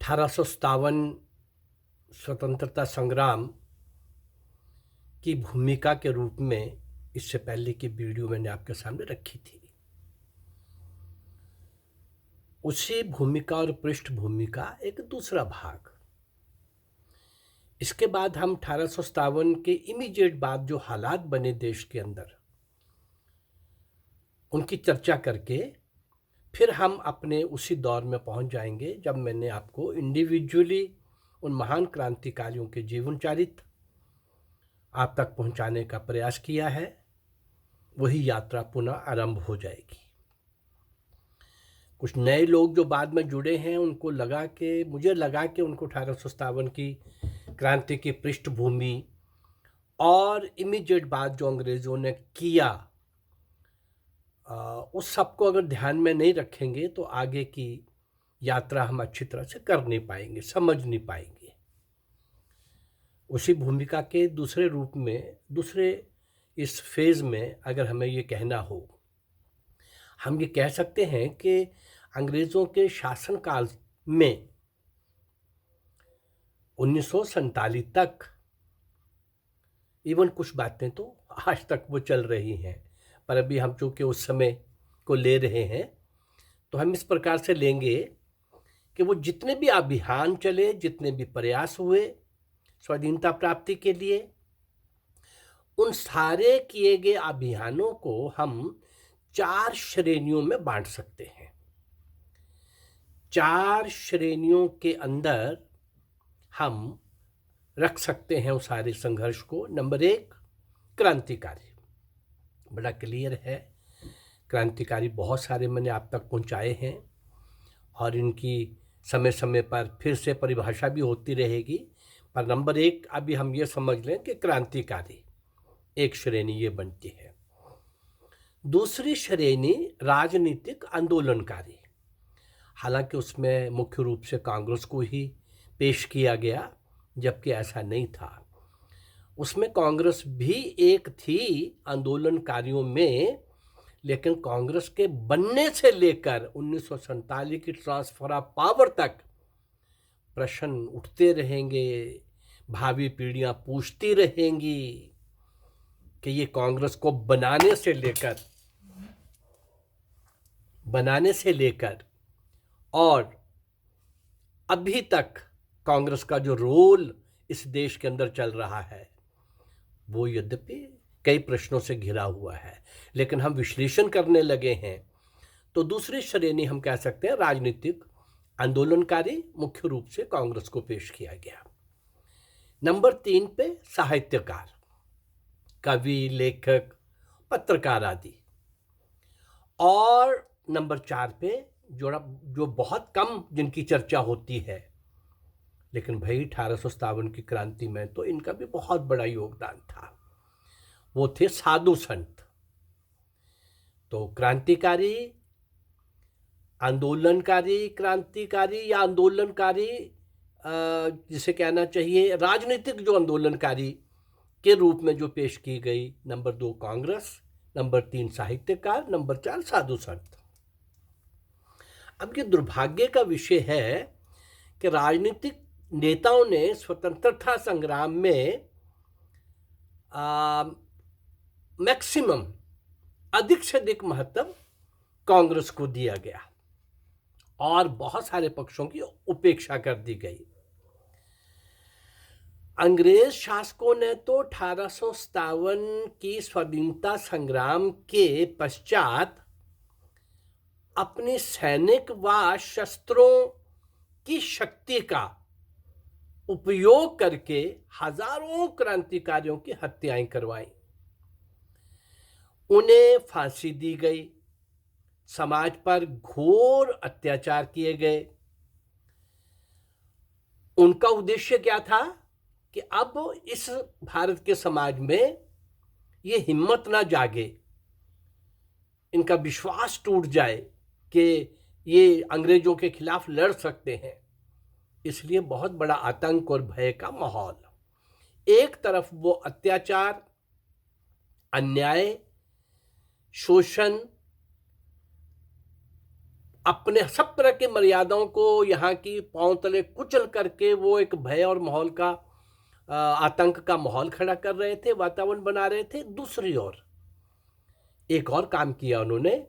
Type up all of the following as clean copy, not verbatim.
1857 स्वतंत्रता संग्राम की भूमिका के रूप में इससे पहले की वीडियो मैंने आपके सामने रखी थी। उसी भूमिका और पृष्ठभूमि का एक दूसरा भाग। इसके बाद हम 1857 के इमीडिएट बाद जो हालात बने देश के अंदर, उनकी चर्चा करके फिर हम अपने उसी दौर में पहुंच जाएंगे जब मैंने आपको इंडिविजुअली उन महान क्रांतिकारियों के जीवन चरित्र आप तक पहुंचाने का प्रयास किया है। वही यात्रा पुनः आरंभ हो जाएगी। कुछ नए लोग जो बाद में जुड़े हैं मुझे लगा कि उनको 1857 की क्रांति की पृष्ठभूमि और इमीडिएट बाद जो अंग्रेज़ों ने किया उस सबको अगर ध्यान में नहीं रखेंगे तो आगे की यात्रा हम अच्छी तरह से कर नहीं पाएंगे, समझ नहीं पाएंगे। उसी भूमिका के दूसरे रूप में, दूसरे इस फेज़ में अगर हमें ये कहना हो, हम ये कह सकते हैं कि अंग्रेज़ों के शासनकाल में 1947 तक इवन कुछ बातें तो आज तक वो चल रही हैं, पर अभी हम चूँकि उस समय को ले रहे हैं तो हम इस प्रकार से लेंगे कि वो जितने भी अभियान चले, जितने भी प्रयास हुए स्वाधीनता प्राप्ति के लिए, उन सारे किए गए अभियानों को हम 4 श्रेणियों में बांट सकते हैं। 4 श्रेणियों के अंदर हम रख सकते हैं उस सारे संघर्ष को। नंबर 1, क्रांतिकारी। बड़ा क्लियर है, क्रांतिकारी बहुत सारे मैंने आप तक पहुंचाए हैं और इनकी समय समय पर फिर से परिभाषा भी होती रहेगी, पर नंबर 1 अभी हम ये समझ लें कि क्रांतिकारी एक श्रेणी ये बनती है। दूसरी श्रेणी राजनीतिक आंदोलनकारी। हालांकि उसमें मुख्य रूप से कांग्रेस को ही पेश किया गया, जबकि ऐसा नहीं था। उसमें कांग्रेस भी एक थी आंदोलनकारियों में, लेकिन कांग्रेस के बनने से लेकर 1947 की ट्रांसफर ऑफ पावर तक प्रश्न उठते रहेंगे, भावी पीढ़ियां पूछती रहेंगी कि ये कांग्रेस को बनाने से लेकर और अभी तक कांग्रेस का जो रोल इस देश के अंदर चल रहा है वो यद्यपि कई प्रश्नों से घिरा हुआ है, लेकिन हम विश्लेषण करने लगे हैं तो दूसरी श्रेणी हम कह सकते हैं राजनीतिक आंदोलनकारी, मुख्य रूप से कांग्रेस को पेश किया गया। नंबर 3 पे साहित्यकार, कवि, लेखक, पत्रकार आदि। और नंबर 4 पे जो बहुत कम जिनकी चर्चा होती है, लेकिन भाई 1857 की क्रांति में तो इनका भी बहुत बड़ा योगदान था, वो थे साधु संत। तो क्रांतिकारी, आंदोलनकारी, क्रांतिकारी या आंदोलनकारी जिसे कहना चाहिए राजनीतिक जो आंदोलनकारी के रूप में जो पेश की गई। नंबर 2 कांग्रेस, नंबर 3 साहित्यकार, नंबर 4 साधु संत। अब ये दुर्भाग्य का विषय है कि राजनीतिक नेताओं ने स्वतंत्रता संग्राम में मैक्सिमम, अधिक से अधिक महत्व कांग्रेस को दिया गया और बहुत सारे पक्षों की उपेक्षा कर दी गई। अंग्रेज शासकों ने तो 1857 की स्वाधीनता संग्राम के पश्चात अपनी सैनिक व शस्त्रों की शक्ति का उपयोग करके हजारों क्रांतिकारियों की हत्याएं करवाई, उन्हें फांसी दी गई, समाज पर घोर अत्याचार किए गए। उनका उद्देश्य क्या था कि अब इस भारत के समाज में ये हिम्मत ना जागे, इनका विश्वास टूट जाए कि ये अंग्रेजों के खिलाफ लड़ सकते हैं। इसलिए बहुत बड़ा आतंक और भय का माहौल। एक तरफ वो अत्याचार, अन्याय, शोषण अपने सब तरह की मर्यादाओं को यहाँ की पांव तले कुचल करके वो एक भय और माहौल का आतंक का माहौल खड़ा कर रहे थे, वातावरण बना रहे थे। दूसरी ओर एक और काम किया उन्होंने,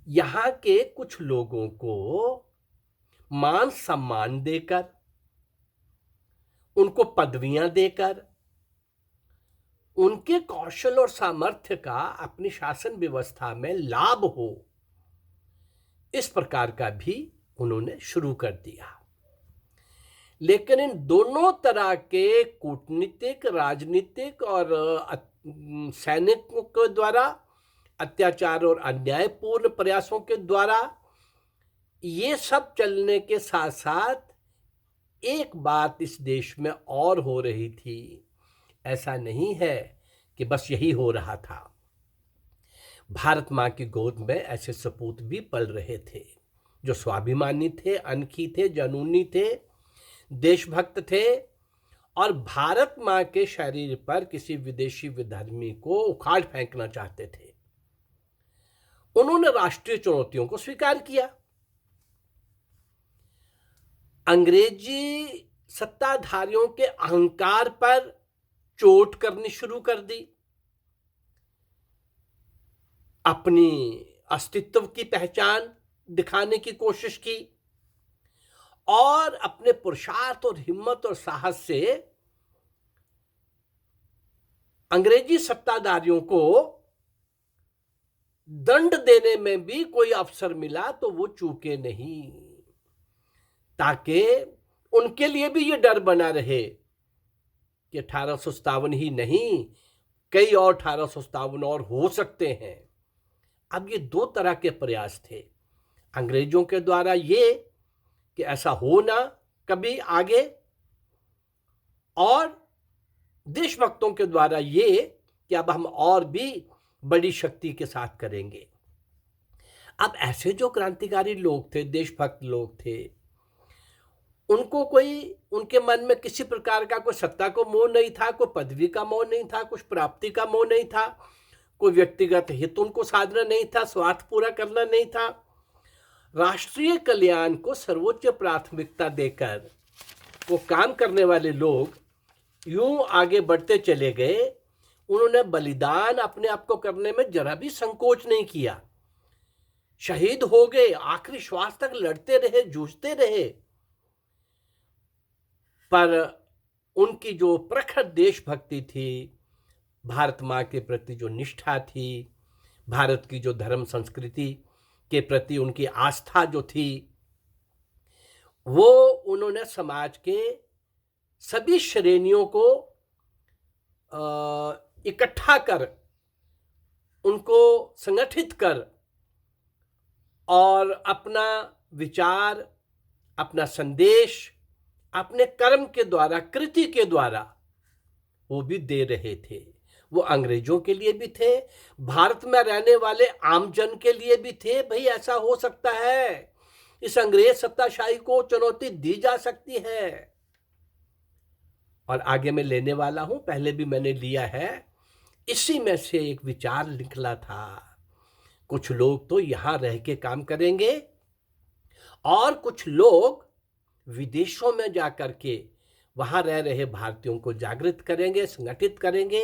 यहाँ के कुछ लोगों को मान सम्मान देकर, उनको पदवियां देकर, उनके कौशल और सामर्थ्य का अपनी शासन व्यवस्था में लाभ हो, इस प्रकार का भी उन्होंने शुरू कर दिया। लेकिन इन दोनों तरह के कूटनीतिक, राजनीतिक और सैनिकों के द्वारा अत्याचार और अन्यायपूर्ण प्रयासों के द्वारा ये सब चलने के साथ साथ एक बात इस देश में और हो रही थी। ऐसा नहीं है कि बस यही हो रहा था। भारत माँ की गोद में ऐसे सपूत भी पल रहे थे जो स्वाभिमानी थे, अनखी थे, जनूनी थे, देशभक्त थे और भारत माँ के शरीर पर किसी विदेशी विधर्मी को उखाड़ फेंकना चाहते थे। उन्होंने राष्ट्रीय चुनौतियों को स्वीकार किया। अंग्रेजी सत्ताधारियों के अहंकार पर चोट करनी शुरू कर दी, अपनी अस्तित्व की पहचान दिखाने की कोशिश की और अपने पुरुषार्थ और हिम्मत और साहस से अंग्रेजी सत्ताधारियों को दंड देने में भी कोई अवसर मिला तो वो चूके नहीं, ताकि उनके लिए भी ये डर बना रहे कि 1857 ही नहीं, कई और 1857 और हो सकते हैं। अब ये दो तरह के प्रयास थे, अंग्रेजों के द्वारा ये कि ऐसा हो ना कभी आगे, और देशभक्तों के द्वारा ये कि अब हम और भी बड़ी शक्ति के साथ करेंगे। अब ऐसे जो क्रांतिकारी लोग थे, देशभक्त लोग थे, उनको कोई, उनके मन में किसी प्रकार का कोई सत्ता को मोह नहीं था, कोई पदवी का मोह नहीं था, कुछ प्राप्ति का मोह नहीं था, कोई व्यक्तिगत हित उनको साधना नहीं था, स्वार्थ पूरा करना नहीं था। राष्ट्रीय कल्याण को सर्वोच्च प्राथमिकता देकर वो काम करने वाले लोग यूं आगे बढ़ते चले गए। उन्होंने बलिदान अपने आप को करने में जरा भी संकोच नहीं किया, शहीद हो गए, आखिरी श्वास तक लड़ते रहे, जूझते रहे। पर उनकी जो प्रखर देशभक्ति थी, भारत माँ के प्रति जो निष्ठा थी, भारत की जो धर्म संस्कृति के प्रति उनकी आस्था जो थी, वो उन्होंने समाज के सभी श्रेणियों को इकट्ठा कर, उनको संगठित कर और अपना विचार, अपना संदेश अपने कर्म के द्वारा, कृति के द्वारा वो भी दे रहे थे। वो अंग्रेजों के लिए भी थे, भारत में रहने वाले आमजन के लिए भी थे। भाई ऐसा हो सकता है, इस अंग्रेज सत्ताशाही को चुनौती दी जा सकती है। और आगे मैं लेने वाला हूं, पहले भी मैंने लिया है। इसी में से एक विचार निकला था, कुछ लोग तो यहां रह के काम करेंगे और कुछ लोग विदेशों में जाकर के वहां रह रहे भारतीयों को जागृत करेंगे, संगठित करेंगे।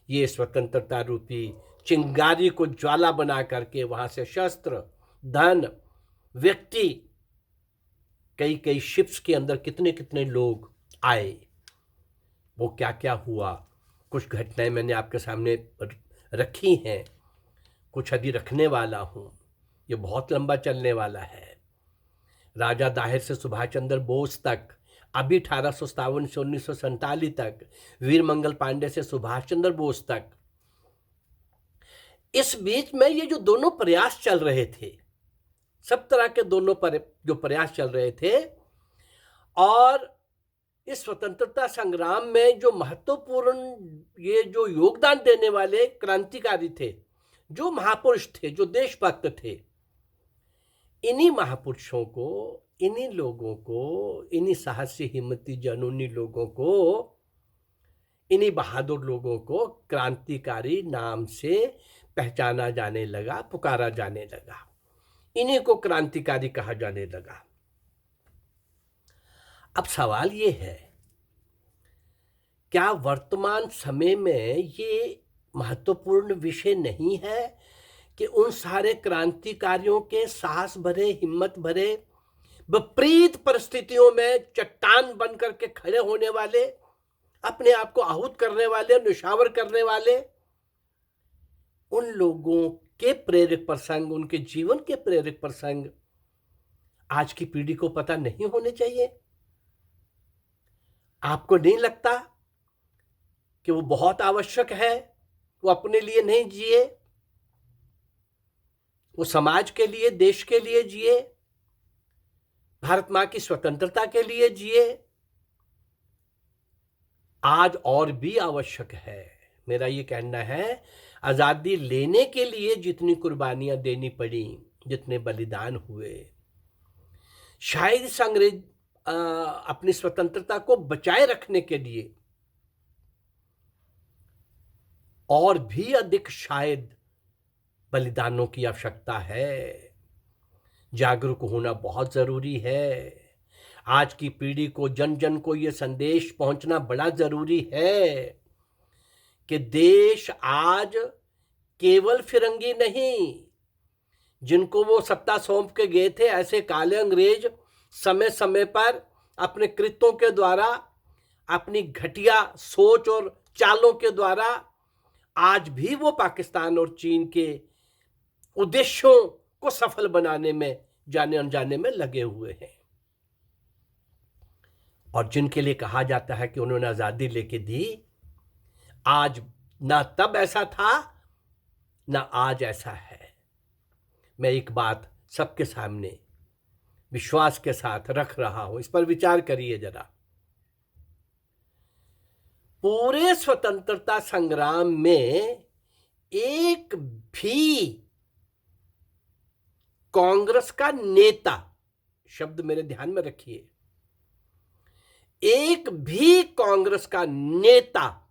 ये स्वतंत्रता रूपी चिंगारी को ज्वाला बना करके वहां से शस्त्र, धन, व्यक्ति, कई कई शिप्स के अंदर कितने कितने लोग आए। वो क्या क्या हुआ, कुछ घटनाएं मैंने आपके सामने रखी हैं, कुछ अभी रखने वाला हूं। ये बहुत लंबा चलने वाला है। राजा दाहिर से सुभाष चंद्र बोस तक, अभी 1857 से 1947 तक, वीर मंगल पांडे से सुभाष चंद्र बोस तक। इस बीच में ये जो दोनों प्रयास चल रहे थे, सब तरह के दोनों जो प्रयास चल रहे थे, और इस स्वतंत्रता संग्राम में जो महत्वपूर्ण ये जो योगदान देने वाले क्रांतिकारी थे, जो महापुरुष थे, जो देशभक्त थे, इन्हीं महापुरुषों को, इन्हीं लोगों को, इन्हीं साहसी, हिम्मती, जनूनी लोगों को, इन्हीं बहादुर लोगों को क्रांतिकारी नाम से पहचाना जाने लगा, पुकारा जाने लगा। इन्हीं को क्रांतिकारी कहा जाने लगा। अब सवाल ये है, क्या वर्तमान समय में ये महत्वपूर्ण विषय नहीं है कि उन सारे क्रांतिकारियों के साहस भरे, हिम्मत भरे, विपरीत परिस्थितियों में चट्टान बन करके खड़े होने वाले, अपने आप को आहूत करने वाले, निछावर करने वाले, उन लोगों के प्रेरक प्रसंग, उनके जीवन के प्रेरक प्रसंग आज की पीढ़ी को पता नहीं होने चाहिए? आपको नहीं लगता कि वो बहुत आवश्यक है? वो अपने लिए नहीं जिए, वो समाज के लिए, देश के लिए जिए, भारत मां की स्वतंत्रता के लिए जिए। आज और भी आवश्यक है। मेरा ये कहना है, आजादी लेने के लिए जितनी कुर्बानियां देनी पड़ी, जितने बलिदान हुए, शायद इस अंग्रेज अपनी स्वतंत्रता को बचाए रखने के लिए और भी अधिक शायद बलिदानों की आवश्यकता है। जागरूक होना बहुत जरूरी है। आज की पीढ़ी को, जन जन को यह संदेश पहुंचना बड़ा जरूरी है कि देश आज केवल फिरंगी नहीं, जिनको वो सत्ता सौंप के गए थे, ऐसे काले अंग्रेज समय समय पर अपने कृत्यों के द्वारा, अपनी घटिया सोच और चालों के द्वारा आज भी वो पाकिस्तान और चीन के उद्देश्यों को सफल बनाने में, जाने अनजाने में लगे हुए हैं। और जिनके लिए कहा जाता है कि उन्होंने आजादी लेके दी, आज ना तब ऐसा था ना आज ऐसा है। मैं एक बात सबके सामने विश्वास के साथ रख रहा हूं, इस पर विचार करिए जरा। पूरे स्वतंत्रता संग्राम में एक भी कांग्रेस का नेता, शब्द मेरे ध्यान में रखिए, एक भी कांग्रेस का नेता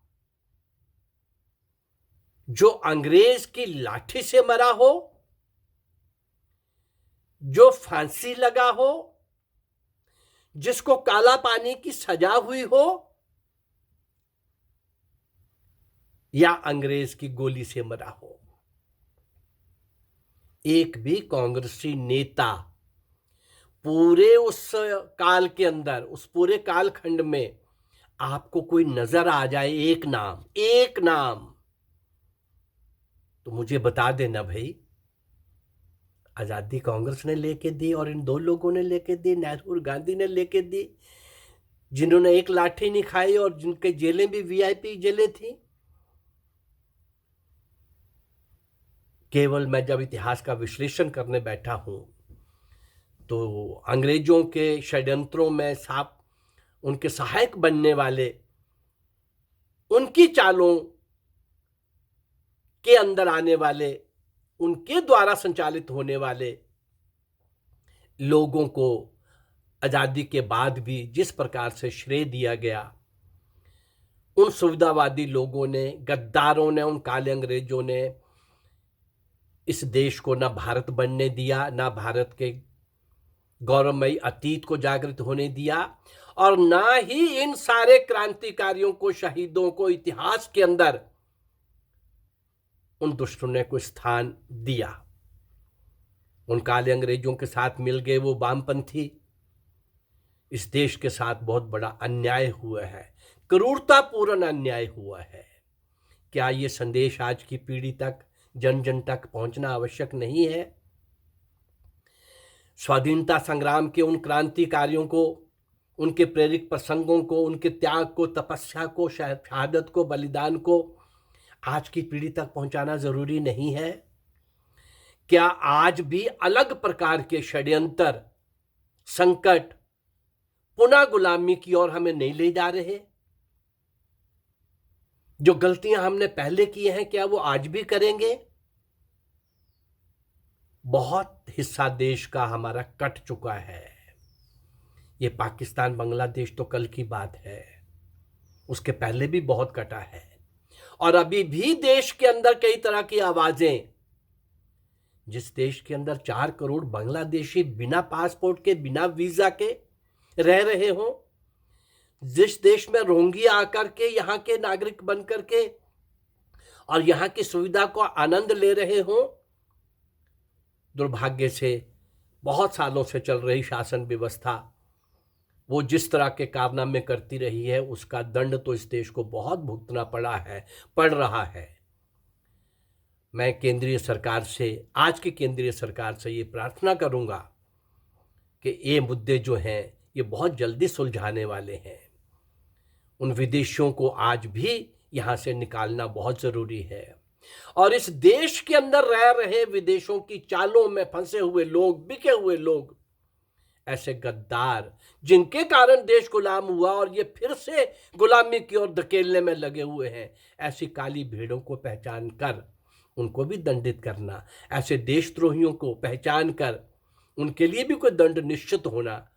जो अंग्रेज की लाठी से मरा हो, जो फांसी लगा हो, जिसको काला पानी की सजा हुई हो, या अंग्रेज की गोली से मरा हो, एक भी कांग्रेसी नेता पूरे उस काल के अंदर, उस पूरे कालखंड में आपको कोई नजर आ जाए, एक नाम, तो मुझे बता देना भाई, आजादी कांग्रेस ने लेके दी और इन दो लोगों ने लेके दी, नेहरू और गांधी ने लेके दी, जिन्होंने एक लाठी नहीं खाई और जिनके जेलें भी वीआईपी जेलें थी। केवल मैं जब इतिहास का विश्लेषण करने बैठा हूं तो अंग्रेजों के षड्यंत्रों में उनके सहायक बनने वाले, उनकी चालों के अंदर आने वाले, उनके द्वारा संचालित होने वाले लोगों को आजादी के बाद भी जिस प्रकार से श्रेय दिया गया, उन सुविधावादी लोगों ने, गद्दारों ने, उन काले अंग्रेजों ने इस देश को ना भारत बनने दिया, ना भारत के गौरवमयी अतीत को जागृत होने दिया, और ना ही इन सारे क्रांतिकारियों को, शहीदों को इतिहास के अंदर उन दुष्टों ने कोई स्थान दिया। उन काले अंग्रेजों के साथ मिल गए वो वामपंथी। इस देश के साथ बहुत बड़ा अन्याय हुआ है, क्रूरतापूर्ण अन्याय हुआ है। क्या ये संदेश आज की पीढ़ी तक, जन जन तक पहुंचना आवश्यक नहीं है? स्वाधीनता संग्राम के उन क्रांतिकारियों को, उनके प्रेरक प्रसंगों को, उनके त्याग को, तपस्या को, शहादत को, बलिदान को आज की पीढ़ी तक पहुंचाना जरूरी नहीं है? क्या आज भी अलग प्रकार के षड्यंत्र, संकट पुनः गुलामी की ओर हमें नहीं ले जा रहे? जो गलतियां हमने पहले की हैं, क्या वो आज भी करेंगे? बहुत हिस्सा देश का हमारा कट चुका है। ये पाकिस्तान, बांग्लादेश तो कल की बात है, उसके पहले भी बहुत कटा है। और अभी भी देश के अंदर कई तरह की आवाजें जिस देश के अंदर 4 करोड़ बांग्लादेशी बिना पासपोर्ट के, बिना वीजा के रह रहे हों, जिस देश में रोंगिया आकर के यहाँ के नागरिक बन करके और यहाँ की सुविधा को आनंद ले रहे हों, दुर्भाग्य से बहुत सालों से चल रही शासन व्यवस्था वो जिस तरह के कारनामे करती रही है, उसका दंड तो इस देश को बहुत भुगतना पड़ रहा है। मैं केंद्रीय सरकार से, आज की केंद्रीय सरकार से ये प्रार्थना करूंगा कि ये मुद्दे जो हैं ये बहुत जल्दी सुलझाने वाले हैं। उन विदेशियों को आज भी यहाँ से निकालना बहुत ज़रूरी है। और इस देश के अंदर रह रहे विदेशों की चालों में फंसे हुए लोग, बिके हुए लोग, ऐसे गद्दार जिनके कारण देश गुलाम हुआ और ये फिर से गुलामी की ओर धकेलने में लगे हुए हैं, ऐसी काली भेड़ों को पहचान कर उनको भी दंडित करना, ऐसे देशद्रोहियों को पहचान कर उनके लिए भी कोई दंड निश्चित होना,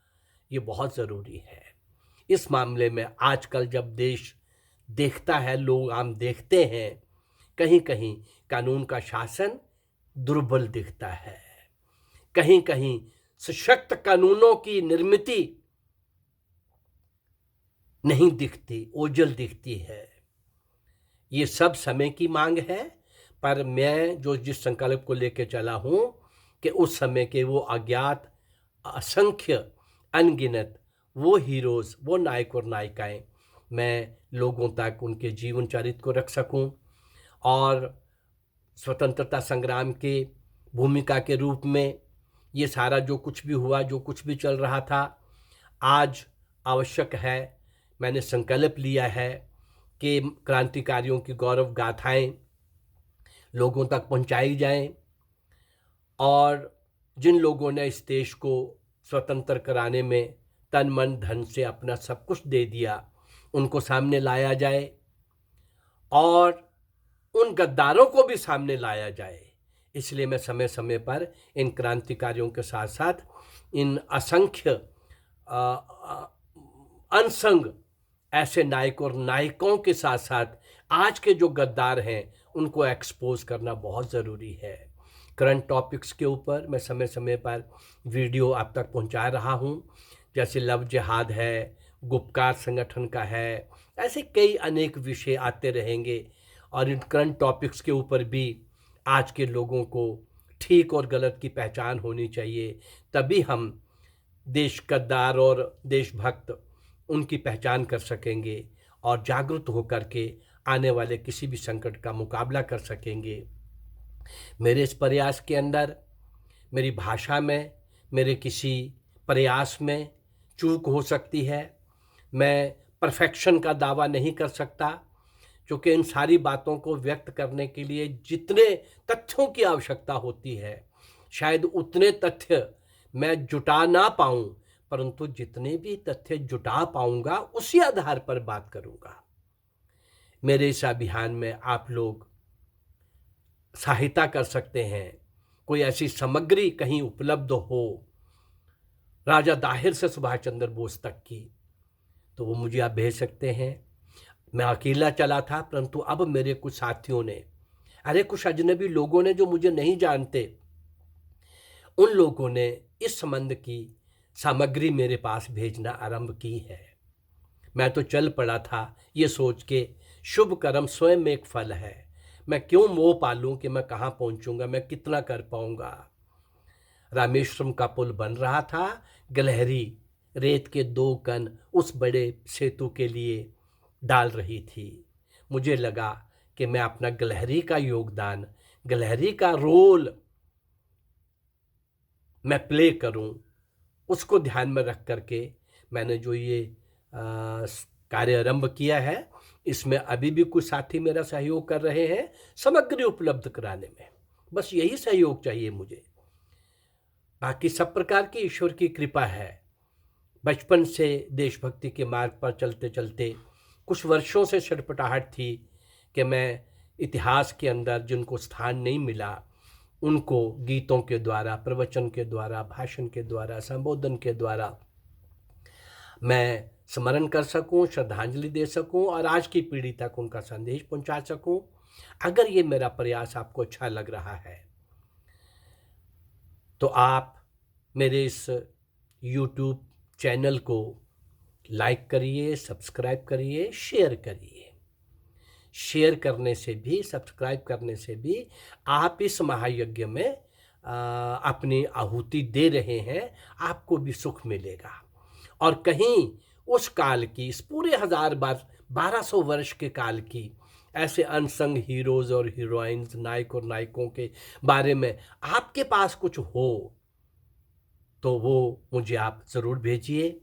ये बहुत ज़रूरी है। इस मामले में आजकल जब देश देखता है, लोग आम देखते हैं, कहीं कहीं कानून का शासन दुर्बल दिखता है, कहीं कहीं सशक्त कानूनों की निर्मित नहीं दिखती, ओझल दिखती है। ये सब समय की मांग है, पर मैं जिस संकल्प को लेकर चला हूं कि उस समय के वो अज्ञात, असंख्य, अनगिनत वो हीरोज़, वो नायक और नायिकाएं मैं लोगों तक उनके जीवन चरित्र को रख सकूं और स्वतंत्रता संग्राम के भूमिका के रूप में ये सारा जो कुछ भी हुआ, जो कुछ भी चल रहा था, आज आवश्यक है, मैंने संकल्प लिया है कि क्रांतिकारियों की गौरव गाथाएं लोगों तक पहुंचाई जाएं और जिन लोगों ने इस देश को स्वतंत्र कराने में तन मन धन से अपना सब कुछ दे दिया, उनको सामने लाया जाए और उन गद्दारों को भी सामने लाया जाए। इसलिए मैं समय समय पर इन क्रांतिकारियों के साथ साथ इन असंख्य अनसंग ऐसे नायक और नायिकों के साथ साथ आज के जो गद्दार हैं उनको एक्सपोज करना बहुत ज़रूरी है। करंट टॉपिक्स के ऊपर मैं समय समय पर वीडियो आप तक पहुंचा रहा हूं, जैसे लव जिहाद है, गुपकार संगठन का है, ऐसे कई अनेक विषय आते रहेंगे और इन करंट टॉपिक्स के ऊपर भी आज के लोगों को ठीक और गलत की पहचान होनी चाहिए, तभी हम देश गद्दार और देशभक्त उनकी पहचान कर सकेंगे और जागरूक होकर के आने वाले किसी भी संकट का मुकाबला कर सकेंगे। मेरे इस प्रयास के अंदर, मेरी भाषा में, मेरे किसी प्रयास में चूक हो सकती है। मैं परफेक्शन का दावा नहीं कर सकता, क्योंकि इन सारी बातों को व्यक्त करने के लिए जितने तथ्यों की आवश्यकता होती है, शायद उतने तथ्य मैं जुटा ना पाऊँ, परंतु जितने भी तथ्य जुटा पाऊँगा उसी आधार पर बात करूँगा। मेरे इस अभियान में आप लोग सहायता कर सकते हैं। कोई ऐसी सामग्री कहीं उपलब्ध हो, राजा दाहिर से सुभाष चंद्र बोस तक की, तो वो मुझे आप भेज सकते हैं। मैं अकेला चला था, परंतु अब मेरे कुछ साथियों ने, कुछ अजनबी लोगों ने जो मुझे नहीं जानते, उन लोगों ने इस संबंध की सामग्री मेरे पास भेजना आरंभ की है। मैं तो चल पड़ा था ये सोच के शुभ कर्म स्वयं एक फल है, मैं क्यों मोह पालूं कि मैं कहाँ पहुंचूंगा, मैं कितना कर पाऊंगा। रामेश्वरम का पुल बन रहा था, गिलहरी रेत के 2 कण उस बड़े सेतु के लिए डाल रही थी। मुझे लगा कि मैं अपना गिलहरी का योगदान, गिलहरी का रोल मैं प्ले करूं, उसको ध्यान में रख करके मैंने जो ये कार्य आरंभ किया है, इसमें अभी भी कुछ साथी मेरा सहयोग कर रहे हैं सामग्री उपलब्ध कराने में। बस यही सहयोग चाहिए मुझे, बाकी सब प्रकार की ईश्वर की कृपा है। बचपन से देशभक्ति के मार्ग पर चलते चलते कुछ वर्षों से छटपटाहट थी कि मैं इतिहास के अंदर जिनको स्थान नहीं मिला उनको गीतों के द्वारा, प्रवचन के द्वारा, भाषण के द्वारा, संबोधन के द्वारा मैं स्मरण कर सकूं, श्रद्धांजलि दे सकूं और आज की पीढ़ी तक उनका संदेश पहुंचा सकूं। अगर ये मेरा प्रयास आपको अच्छा लग रहा है तो आप मेरे इस यूट्यूब चैनल को लाइक करिए, सब्सक्राइब करिए, शेयर करिए। शेयर करने से भी, सब्सक्राइब करने से भी आप इस महायज्ञ में अपनी आहुति दे रहे हैं, आपको भी सुख मिलेगा। और कहीं उस काल की, इस पूरे 1200 वर्ष के काल की ऐसे अनसंग हीरोज और हीरोइंस, नायक और नायकों के बारे में आपके पास कुछ हो तो वो मुझे आप ज़रूर भेजिए।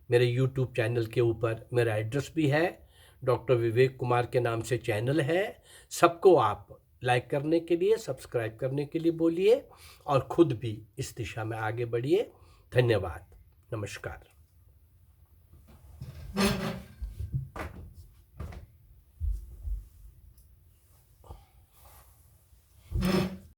मेरे यूट्यूब चैनल के ऊपर मेरा एड्रेस भी है, डॉक्टर विवेक कुमार के नाम से चैनल है। सबको आप लाइक करने के लिए, सब्सक्राइब करने के लिए बोलिए और खुद भी इस दिशा में आगे बढ़िए। धन्यवाद। नमस्कार।